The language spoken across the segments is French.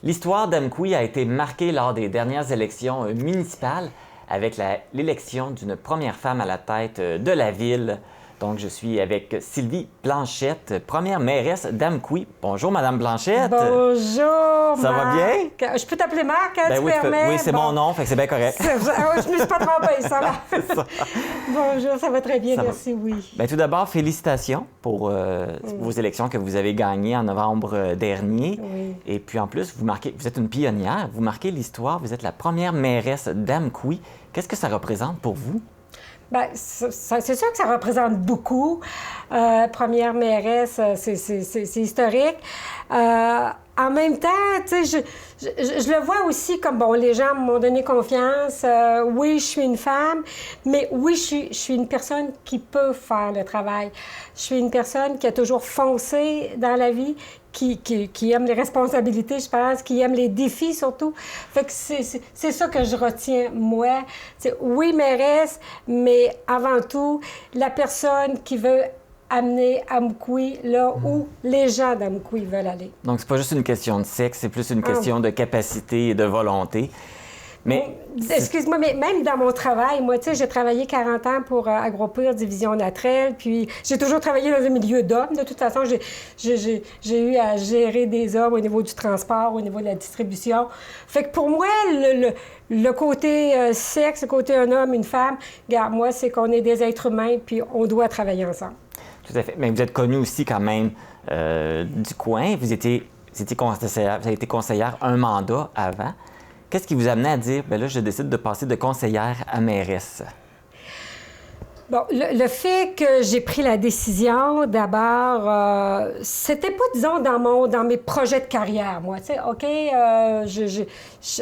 L'histoire d'Amqui a été marquée lors des dernières élections municipales avec l'élection d'une première femme à la tête de la ville. Donc, je suis avec Sylvie Blanchette, première mairesse d'Amqui. Bonjour, Madame Blanchette. Bonjour, Ça va bien? Je peux t'appeler Marc, hein, tu oui, permets? oui, c'est mon nom, fait que c'est bien correct. Je me suis pas trompée, ça va. C'est ça. Bonjour, ça va très bien, Ça merci, oui. Bien, tout d'abord, félicitations pour vos élections que vous avez gagnées en novembre dernier. Oui. Et puis, en plus, vous êtes une pionnière, vous marquez l'histoire, vous êtes la première mairesse d'Amqui. Qu'est-ce que ça représente pour vous? Bien, c'est sûr que ça représente beaucoup. Première mairesse, c'est historique. En même temps, tu sais, je le vois aussi comme, bon, les gens m'ont donné confiance. Oui, je suis une femme, mais oui, je suis une personne qui peut faire le travail. Je suis une personne qui a toujours foncé dans la vie, qui aime les responsabilités, je pense, qui aime les défis surtout. Fait que c'est ça que je retiens, moi. C'est, oui, mairesse, mais avant tout, la personne qui veut amener Amqui là où les gens d'Amqui veulent aller. Donc, c'est pas juste une question de sexe, c'est plus une question de capacité et de volonté. Mais... Excuse-moi, mais même dans mon travail, moi, tu sais, j'ai travaillé 40 ans pour Agropur, Division Natrel, puis j'ai toujours travaillé dans un milieu d'hommes. De toute façon, j'ai eu à gérer des hommes au niveau du transport, au niveau de la distribution. Fait que pour moi, le côté sexe, le côté un homme, une femme, regarde, moi, c'est qu'on est des êtres humains, puis on doit travailler ensemble. Tout à fait. Mais vous êtes connue aussi quand même du coin. Vous avez été conseillère un mandat avant. Qu'est-ce qui vous a amené à dire, bien là, je décide de passer de conseillère à mairesse? Bon, le fait que j'ai pris la décision, d'abord, c'était pas, disons, dans mes projets de carrière, moi. Tu sais, OK,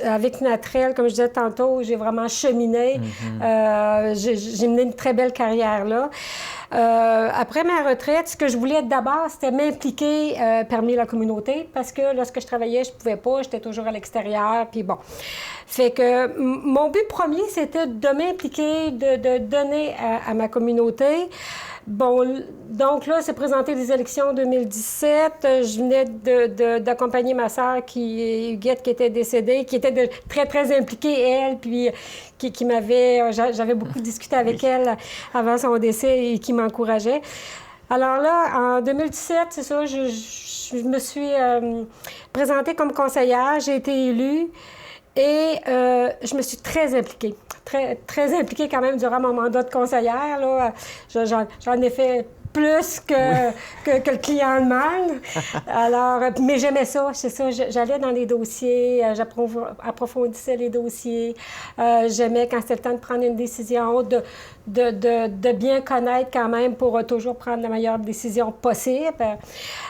avec Natrel, comme je disais tantôt, j'ai vraiment cheminé. J'ai mené une très belle carrière là. Après ma retraite, ce que je voulais d'abord, c'était m'impliquer parmi la communauté, parce que lorsque je travaillais, je pouvais pas, j'étais toujours à l'extérieur, puis bon. Fait que mon but premier, c'était de m'impliquer, de donner à ma communauté. Bon, donc là, c'est présenté les élections 2017. Je venais d'accompagner ma sœur, Huguette, qui était décédée, qui était très, très impliquée, elle, puis qui m'avait... J'avais beaucoup discuté avec elle avant son décès et qui m'encourageait. Alors là, en 2017, c'est ça, je me suis présentée comme conseillère, j'ai été élue et je me suis très impliquée. Très, très impliquée quand même durant mon mandat de conseillère. Là. J'en ai fait plus que le client demande. Alors, mais j'aimais ça, c'est ça. J'allais dans les dossiers, j'approfondissais les dossiers. J'aimais quand c'était le temps de prendre une décision, de bien connaître quand même pour toujours prendre la meilleure décision possible.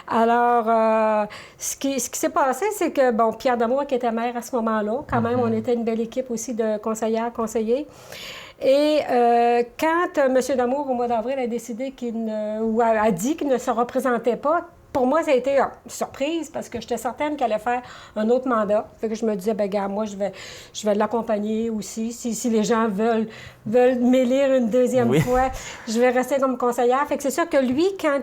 Alors, ce qui s'est passé, c'est que, bon, Pierre Demois, qui était maire à ce moment-là, quand même, on était une belle équipe aussi de conseillères, conseillers. Et quand M. Damour, au mois d'avril, a décidé a dit qu'il ne se représentait pas, pour moi, ça a été une surprise parce que j'étais certaine qu'elle allait faire un autre mandat. Fait que je me disais, bien, gars, moi, je vais l'accompagner aussi. Si les gens veulent m'élire une deuxième fois, je vais rester comme conseillère. Fait que c'est sûr que lui, quand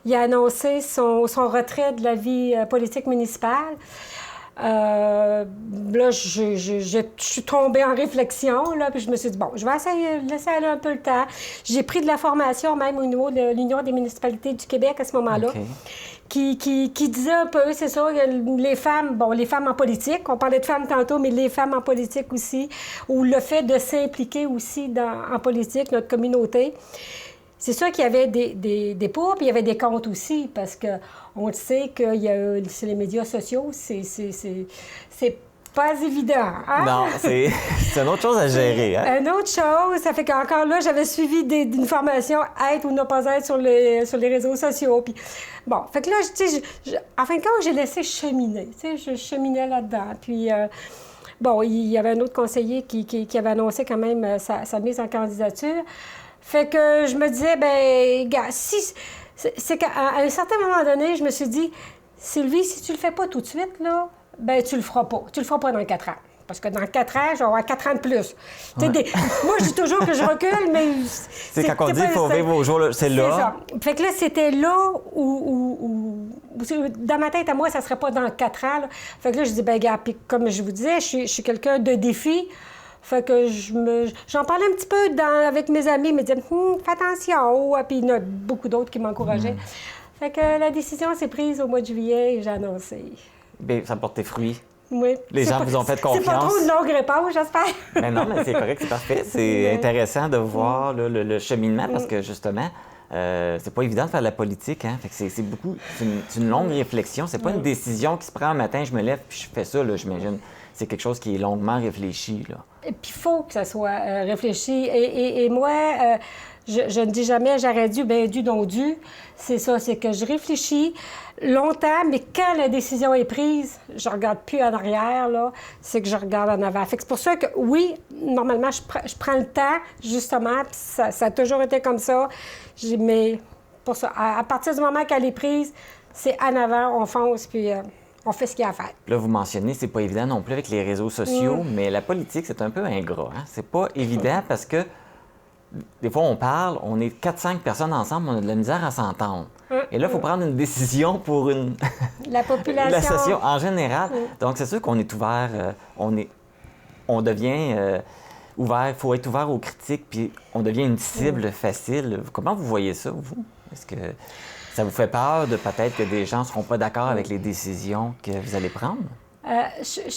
il a annoncé son retrait de la vie politique municipale, là, je suis tombée en réflexion, là, puis je me suis dit, bon, je vais essayer de laisser aller un peu le temps. J'ai pris de la formation même au niveau de l'Union des municipalités du Québec à ce moment-là, qui disait un peu, c'est ça, les femmes, bon, les femmes en politique, on parlait de femmes tantôt, mais les femmes en politique aussi, ou le fait de s'impliquer aussi en politique, notre communauté. C'est sûr qu'il y avait des pour, puis il y avait des contre aussi, parce qu'on le sait que c'est les médias sociaux, c'est pas évident. Hein? Non, c'est une autre chose à gérer. Hein? Une autre chose, ça fait qu'encore là, j'avais suivi une formation être ou ne pas être sur les réseaux sociaux. Puis, bon, fait que là, tu sais, en fin de compte, j'ai laissé cheminer. Tu sais, je cheminais là-dedans. Puis, bon, il y avait un autre conseiller qui avait annoncé quand même sa mise en candidature. Fait que je me disais, bien, gars, c'est qu'à un certain moment donné, je me suis dit, Sylvie, si tu le fais pas tout de suite, là, ben tu le feras pas. Tu le feras pas dans 4 ans. Parce que dans 4 ans, je vais avoir 4 ans de plus. Ouais. Moi, je dis toujours que je recule, mais... C'est quand on dit qu'il faut vivre vos jours, c'est là. C'est ça. Fait que là, c'était là où dans ma tête à moi, ça serait pas dans 4 ans. Là. Fait que là, je dis, ben gars, puis comme je vous disais, je suis quelqu'un de défi. Fait que j'en parlais un petit peu avec mes amis, ils me disaient, fais attention. Puis il y en a beaucoup d'autres qui m'encourageaient. Fait que la décision s'est prise au mois de juillet et j'ai annoncé. Bien, ça porte tes fruits. Oui. Les gens vous ont fait confiance. C'est pas trop une longue réponse, j'espère. Mais non, mais c'est correct, c'est parfait. C'est intéressant de voir là, le cheminement parce que justement, c'est pas évident de faire de la politique. Hein? Fait que c'est beaucoup, c'est une longue réflexion. C'est pas une décision qui se prend un matin, je me lève puis je fais ça, là, j'imagine. C'est quelque chose qui est longuement réfléchi. Là. Et puis il faut que ça soit réfléchi. Et moi, je ne dis jamais j'aurais dû, bien dû, donc dû. C'est ça, c'est que je réfléchis longtemps, mais quand la décision est prise, je regarde plus en arrière, là, c'est que je regarde en avant. Fait que c'est pour ça que, oui, normalement, je prends le temps, justement, puis ça a toujours été comme ça. Mais pour ça, à partir du moment qu'elle est prise, c'est en avant, on fonce, puis on fait ce qu'il y a à faire. Là, vous mentionnez, c'est pas évident non plus avec les réseaux sociaux, mais la politique, c'est un peu ingrat. Hein? C'est pas évident parce que des fois, on parle, on est 4-5 personnes ensemble, on a de la misère à s'entendre. Et là, il faut prendre une décision pour la population. La société en général. Donc, c'est sûr qu'on est ouvert, on devient ouvert, il faut être ouvert aux critiques, puis on devient une cible facile. Comment vous voyez ça, vous? Est-ce que ça vous fait peur de peut-être que des gens ne seront pas d'accord avec les décisions que vous allez prendre? Ben, tu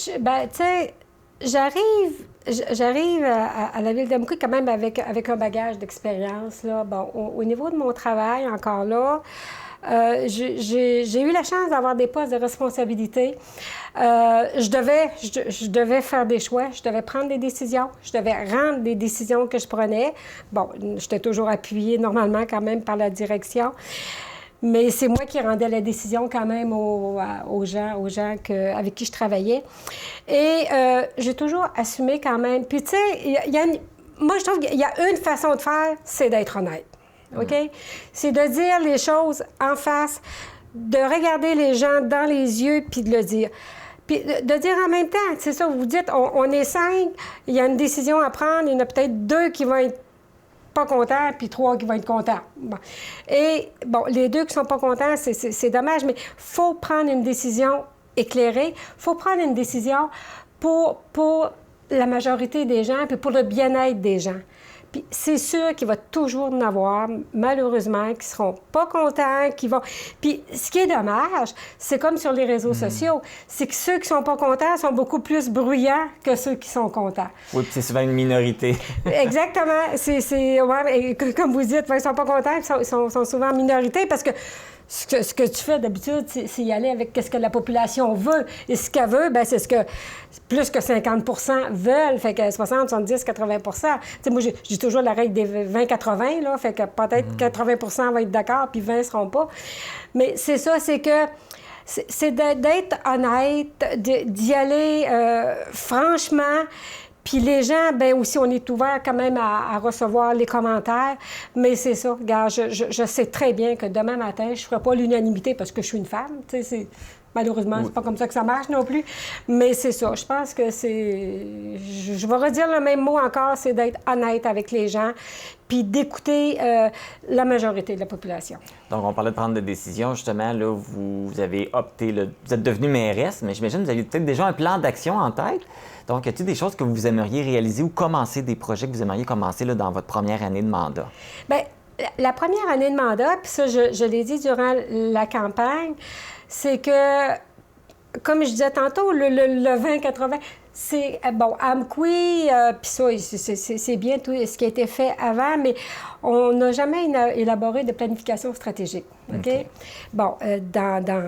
sais, j'arrive à la ville d'Amqui quand même avec un bagage d'expérience. Là. Bon, au niveau de mon travail, encore là, j'ai eu la chance d'avoir des postes de responsabilité. Je devais faire des choix, je devais prendre des décisions, je devais rendre des décisions que je prenais. Bon, j'étais toujours appuyée normalement quand même par la direction. Mais c'est moi qui rendais la décision quand même aux gens avec qui je travaillais. Et j'ai toujours assumé quand même. Puis tu sais, moi je trouve qu'il y a une façon de faire, c'est d'être honnête. OK? C'est de dire les choses en face, de regarder les gens dans les yeux puis de le dire. Puis de dire en même temps, c'est ça, vous dites, on est 5, il y a une décision à prendre, il y en a peut-être 2 qui vont être pas contents, puis 3 qui vont être contents. Bon. Et, bon, les 2 qui sont pas contents, c'est dommage, mais il faut prendre une décision éclairée. Il faut prendre une décision pour la majorité des gens, puis pour le bien-être des gens. Puis c'est sûr qu'il va toujours en avoir, malheureusement, qui seront pas contents, qui vont... Puis ce qui est dommage, c'est comme sur les réseaux sociaux, c'est que ceux qui sont pas contents sont beaucoup plus bruyants que ceux qui sont contents. Oui, puis c'est souvent une minorité. Exactement. Ouais, comme vous dites, ils sont pas contents, ils sont souvent en minorité parce que ce que tu fais d'habitude, c'est y aller avec ce que la population veut. Et ce qu'elle veut, bien, c'est ce que plus que 50 veulent, fait que 60, 70, 80 Tu sais, moi, j'ai toujours la règle des 20-80, là, fait que peut-être 80 vont être d'accord, puis 20 ne seront pas. Mais c'est ça, c'est que c'est d'être honnête, d'y aller franchement. Puis les gens, bien aussi, on est ouvert quand même à recevoir les commentaires. Mais c'est ça, regarde, je sais très bien que demain matin, je ne ferai pas l'unanimité parce que je suis une femme. Tu sais, malheureusement, c'est pas comme ça que ça marche non plus. Mais c'est ça, je pense que c'est... Je vais redire le même mot encore, c'est d'être honnête avec les gens puis d'écouter la majorité de la population. Donc, on parlait de prendre des décisions. Justement, là, vous avez opté, là, vous êtes devenue mairesse, mais j'imagine que vous aviez peut-être déjà un plan d'action en tête. Donc, y a-t-il des choses que vous aimeriez réaliser ou commencer, des projets que vous aimeriez commencer là, dans votre première année de mandat? Bien, la première année de mandat, puis ça, je l'ai dit durant la campagne, c'est que, comme je disais tantôt, le 20-80, c'est, bon, Amqui, puis ça, c'est bien tout ce qui a été fait avant, mais on n'a jamais élaboré de planification stratégique. OK? Bon,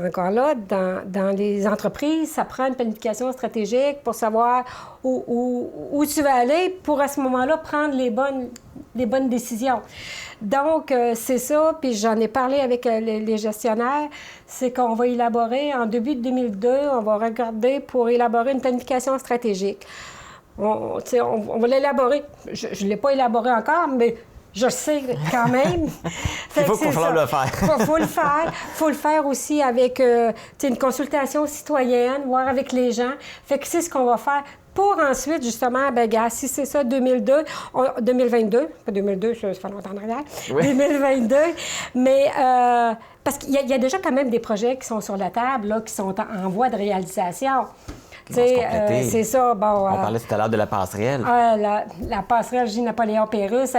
encore là, dans les entreprises, ça prend une planification stratégique pour savoir où tu vas aller pour, à ce moment-là, prendre les bonnes décisions. Donc, c'est ça, puis j'en ai parlé avec les gestionnaires, c'est qu'on va élaborer, en début de 2002, on va regarder pour élaborer une planification stratégique. On va l'élaborer. Je ne l'ai pas élaboré encore, mais je sais quand même. Il faut le faire. Il faut le faire. Il faut le faire aussi avec une consultation citoyenne, voir avec les gens. Fait que c'est ce qu'on va faire Pour ensuite, justement, ben, gars, si c'est ça, 2022, pas 2002, ça fait longtemps en arrière, oui. 2022, mais parce qu'il y a déjà quand même des projets qui sont sur la table, là, qui sont en voie de réalisation. C'est ça, bon... On parlait tout à l'heure de la passerelle. La passerelle J. Napoléon-Pérusse.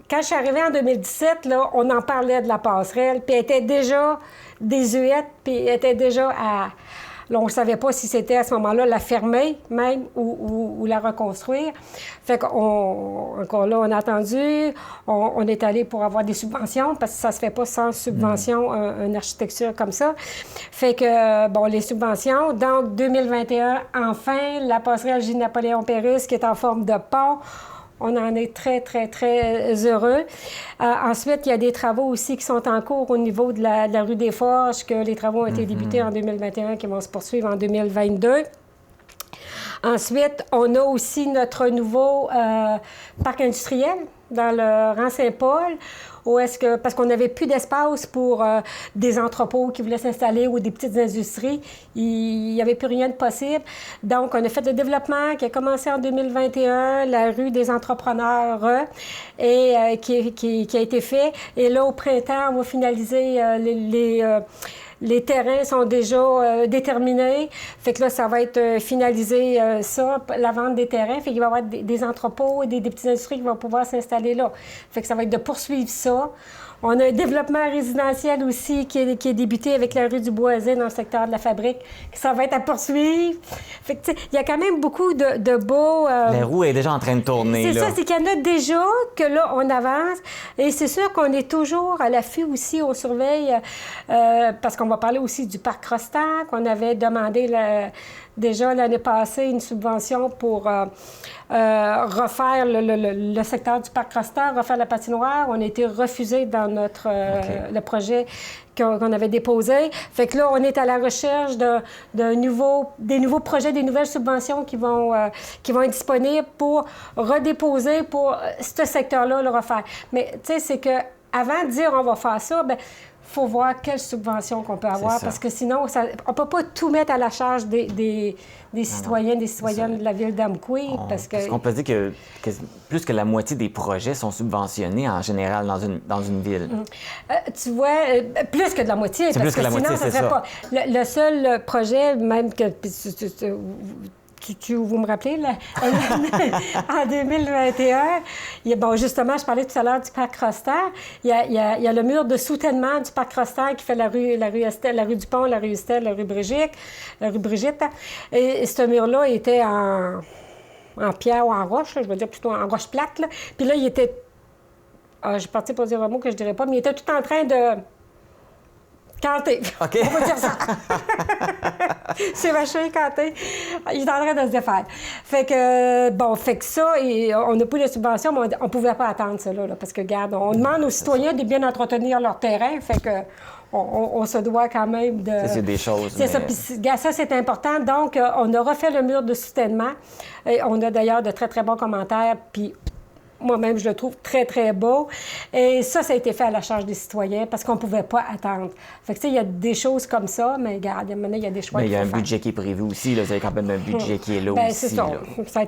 Quand je suis arrivée en 2017, là, on en parlait de la passerelle, puis elle était déjà désuète, puis elle était déjà à... Là, on ne savait pas si c'était à ce moment-là la fermer même ou la reconstruire. Fait encore là, on a attendu, on est allé pour avoir des subventions parce que ça ne se fait pas sans subvention, une architecture comme ça. Fait que, bon, les subventions. Donc, 2021, enfin, la passerelle J. Napoléon-Pérusse qui est en forme de pont. On en est très, très, très heureux. Ensuite, il y a des travaux aussi qui sont en cours au niveau de la rue des Forges, que les travaux ont été débutés en 2021, qui vont se poursuivre en 2022. Ensuite, on a aussi notre nouveau parc industriel dans le rang Saint-Paul, parce qu'on n'avait plus d'espace pour des entrepôts qui voulaient s'installer ou des petites industries. Il n'y avait plus rien de possible. Donc, on a fait le développement qui a commencé en 2021, la rue des entrepreneurs, et qui a été fait. Et là, au printemps, on va finaliser les terrains sont déjà déterminés. Fait que là, ça va être finalisé, la vente des terrains. Fait qu'il va y avoir des entrepôts et des petites industries qui vont pouvoir s'installer là. Fait que ça va être de poursuivre ça. On a un développement résidentiel aussi qui est débuté avec la rue du Boisé dans le secteur de la Fabrique. Ça va être à poursuivre. Fait que, tu sais, il y a quand même beaucoup de beaux... La roue est déjà en train de tourner, C'est là. ça, c'est qu'il y en a déjà, que là, on avance. Et c'est sûr qu'on est toujours à l'affût aussi, on surveille, parce qu'on va parler aussi du parc Rostac, qu'on avait demandé déjà l'année passée une subvention pour refaire le secteur du parc Rostac, refaire la patinoire. On a été refusé dans le projet qu'on avait déposé. Fait que là, on est à la recherche des nouveaux projets, des nouvelles subventions qui vont être disponibles pour redéposer pour ce secteur-là, le refaire. Mais tu sais, c'est que avant de dire on va faire ça, bien, il faut voir quelles subventions qu'on peut avoir, parce que sinon, on ne peut pas tout mettre à la charge des citoyens, des citoyennes de la ville d'Amqui. Parce qu'on peut dire que plus que la moitié des projets sont subventionnés en général dans une ville. Tu vois, plus que de la moitié, c'est parce plus que la sinon, moitié, ça c'est serait ça. pas... Le seul projet, même que... Vous me rappelez, là, en 2021, bon, justement, je parlais tout à l'heure du parc Rostac. Il y a le mur de soutènement du parc Rostac qui fait la rue Estelle, la rue du Pont, la rue Estelle, la rue Brigitte. Et ce mur-là était en pierre ou en roche, là, je veux dire plutôt en roche plate. Là. Puis là, il était... je suis partie pour dire un mot que je ne dirais pas, mais il était tout en train de... canter. OK. On va dire ça. C'est vachement canté. Il est en train de se défaire. Fait que ça, et on n'a pas de subvention, mais on ne pouvait pas attendre ça, là, parce que, regarde, on demande aux citoyens de bien entretenir leur terrain, fait que on se doit quand même de... Ça, c'est des choses. C'est ça, puis ça, c'est important. Donc, on a refait le mur de soutènement. Et on a d'ailleurs de très, très bons commentaires, puis moi-même, je le trouve très, très beau. Et ça a été fait à la charge des citoyens parce qu'on ne pouvait pas attendre. Fait que, tu sais, il y a des choses comme ça, mais regarde, il y a des choix. Mais il y a un budget qui est prévu aussi, là. Vous avez quand même un budget qui est là aussi. C'est ça. Là. Ça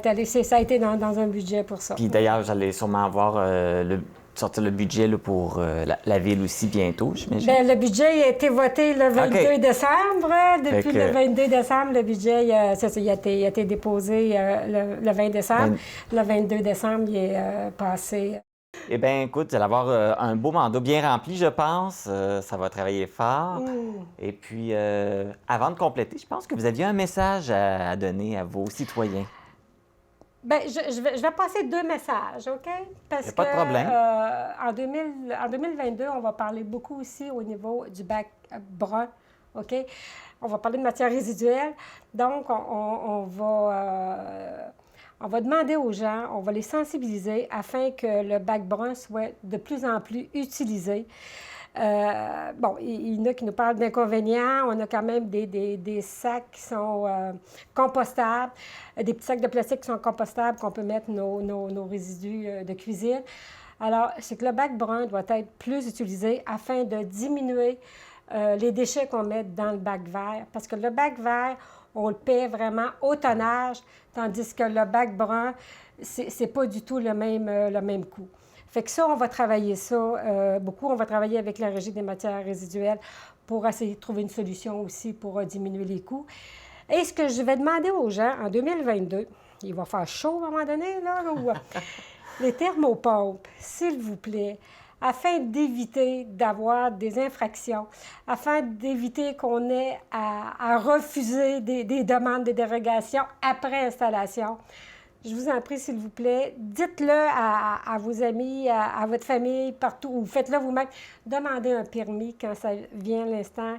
a été dans un budget pour ça. Puis d'ailleurs, vous allez sûrement avoir sortir le budget là, pour la ville aussi bientôt, j'imagine. Bien, le budget a été voté le 22 décembre. Depuis le 22 décembre, le budget il a été déposé le 20 décembre. Le 22 décembre, il est passé. Eh bien, écoute, vous allez avoir un beau mandat bien rempli, je pense. Ça va travailler fort. Et puis, avant de compléter, je pense que vous aviez un message à donner à vos citoyens. Bien, je vais passer 2 messages, OK? Parce pas de problème. En 2022, on va parler beaucoup aussi au niveau du bac brun, OK? On va parler de matières résiduelles. Donc, on va demander aux gens, on va les sensibiliser afin que le bac brun soit de plus en plus utilisé. Il y en a qui nous parlent d'inconvénients. On a quand même des sacs qui sont compostables, des petits sacs de plastique qui sont compostables, qu'on peut mettre nos résidus de cuisine. Alors, c'est que le bac brun doit être plus utilisé afin de diminuer les déchets qu'on met dans le bac vert. Parce que le bac vert, on le paie vraiment au tonnage, tandis que le bac brun, c'est pas du tout le même coût. Fait que ça, on va travailler ça beaucoup. On va travailler avec la Régie des matières résiduelles pour essayer de trouver une solution aussi pour diminuer les coûts. Et ce que je vais demander aux gens en 2022, il va faire chaud à un moment donné, là, où, les thermopompes, s'il vous plaît, afin d'éviter d'avoir des infractions, afin d'éviter qu'on ait à refuser des demandes de dérogation après installation. Je vous en prie, s'il vous plaît, dites-le à vos amis, à votre famille, partout, ou faites-le vous-même. Demandez un permis quand ça vient l'instant,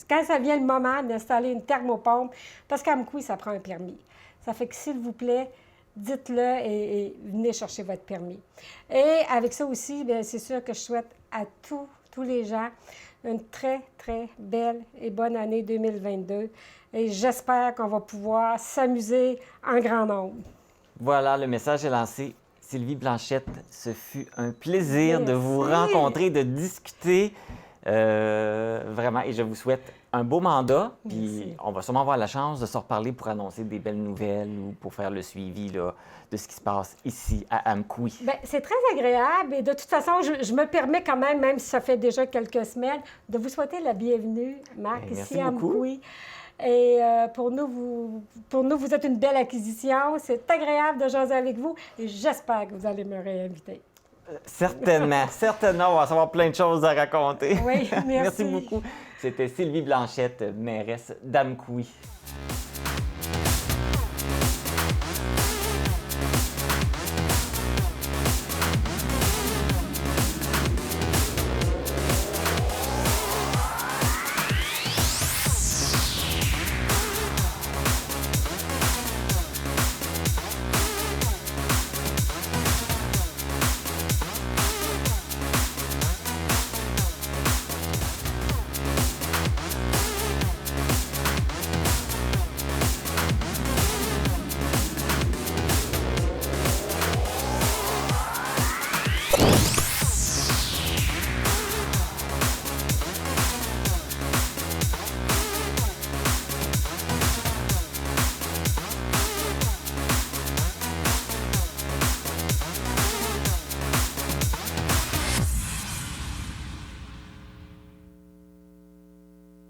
quand ça vient le moment d'installer une thermopompe, parce qu'à Amkoui, ça prend un permis. Ça fait que, s'il vous plaît, dites-le et venez chercher votre permis. Et avec ça aussi, bien, c'est sûr que je souhaite à tous les gens une très, très belle et bonne année 2022. Et j'espère qu'on va pouvoir s'amuser en grand nombre. Voilà, le message est lancé. Sylvie Blanchette, ce fut un plaisir de vous rencontrer, de discuter. Vraiment, et je vous souhaite un beau mandat. Puis on va sûrement avoir la chance de se reparler pour annoncer des belles nouvelles ou pour faire le suivi là, de ce qui se passe ici à Amkoui. Bien, c'est très agréable et de toute façon, je me permets quand même si ça fait déjà quelques semaines, de vous souhaiter la bienvenue, Marc, bien, ici à Amkoui. Et pour nous, vous êtes une belle acquisition. C'est agréable de jaser avec vous et j'espère que vous allez me réinviter. Certainement, certainement, on va savoir plein de choses à raconter. Oui, merci. Merci beaucoup. C'était Sylvie Blanchette, mairesse d'Amkoui.